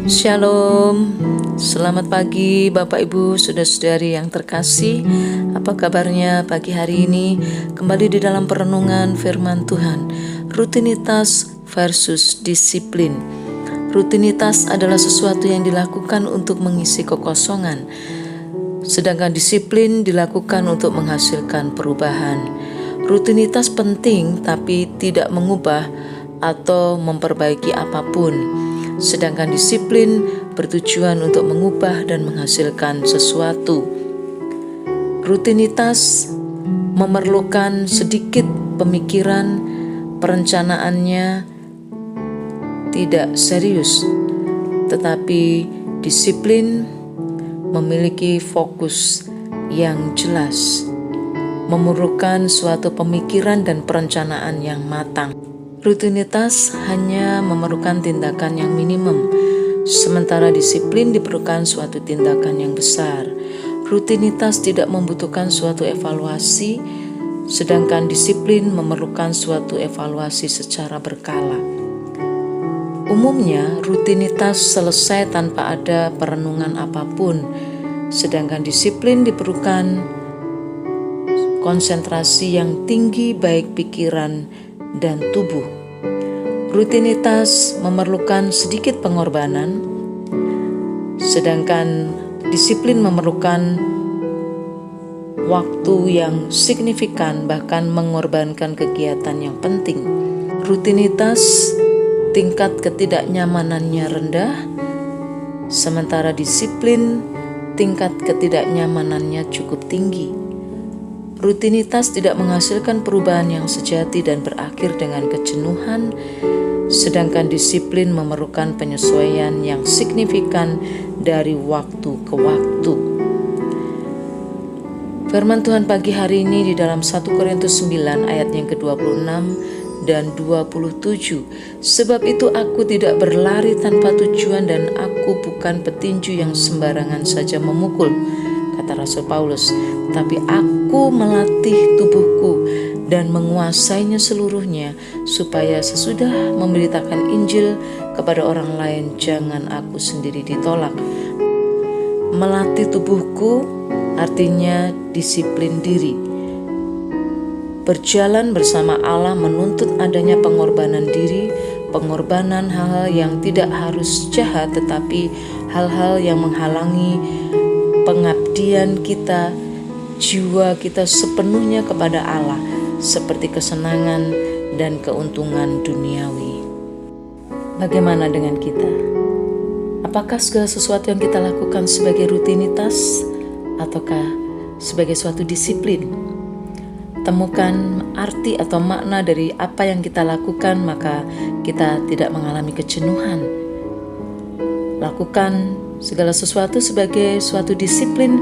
Shalom, selamat pagi Bapak Ibu Saudara-saudari yang terkasih. Apa kabarnya pagi hari ini? Kembali di dalam perenungan firman Tuhan. Rutinitas versus disiplin. Rutinitas adalah sesuatu yang dilakukan untuk mengisi kekosongan, sedangkan disiplin dilakukan untuk menghasilkan perubahan. Rutinitas penting tapi tidak mengubah atau memperbaiki apapun, sedangkan disiplin bertujuan untuk mengubah dan menghasilkan sesuatu. Rutinitas memerlukan sedikit pemikiran, perencanaannya tidak serius, tetapi disiplin memiliki fokus yang jelas, memerlukan suatu pemikiran dan perencanaan yang matang. Rutinitas hanya memerlukan tindakan yang minimum, sementara disiplin diperlukan suatu tindakan yang besar. Rutinitas tidak membutuhkan suatu evaluasi, sedangkan disiplin memerlukan suatu evaluasi secara berkala. Umumnya, rutinitas selesai tanpa ada perenungan apapun, sedangkan disiplin diperlukan konsentrasi yang tinggi baik pikiran dan tubuh. Rutinitas memerlukan sedikit pengorbanan, sedangkan disiplin memerlukan waktu yang signifikan, bahkan mengorbankan kegiatan yang penting. Rutinitas tingkat ketidaknyamanannya rendah, sementara disiplin tingkat ketidaknyamanannya cukup tinggi. Rutinitas tidak menghasilkan perubahan yang sejati dan berakhir dengan kejenuhan, sedangkan disiplin memerlukan penyesuaian yang signifikan dari waktu ke waktu. Firman Tuhan pagi hari ini di dalam 1 Korintus 9 ayat yang ke-26 dan 27. Sebab itu aku tidak berlari tanpa tujuan dan aku bukan petinju yang sembarangan saja memukul, kata Rasul Paulus, tapi aku melatih tubuhku dan menguasainya seluruhnya, supaya sesudah memberitakan Injil kepada orang lain, jangan aku sendiri ditolak. Melatih tubuhku artinya disiplin diri. Berjalan bersama Allah menuntut adanya pengorbanan diri, pengorbanan hal-hal yang tidak harus jahat, tetapi hal-hal yang menghalangi pengabdian kita, jiwa kita sepenuhnya kepada Allah, seperti kesenangan dan keuntungan duniawi. Bagaimana dengan kita? Apakah segala sesuatu yang kita lakukan sebagai rutinitas ataukah sebagai suatu disiplin? Temukan arti atau makna dari apa yang kita lakukan, maka kita tidak mengalami kejenuhan. Lakukan segala sesuatu sebagai suatu disiplin,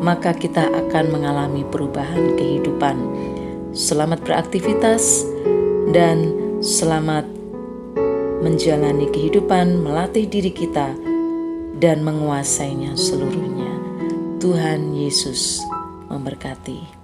maka kita akan mengalami perubahan kehidupan. Selamat beraktivitas dan selamat menjalani kehidupan, melatih diri kita dan menguasainya seluruhnya. Tuhan Yesus memberkati.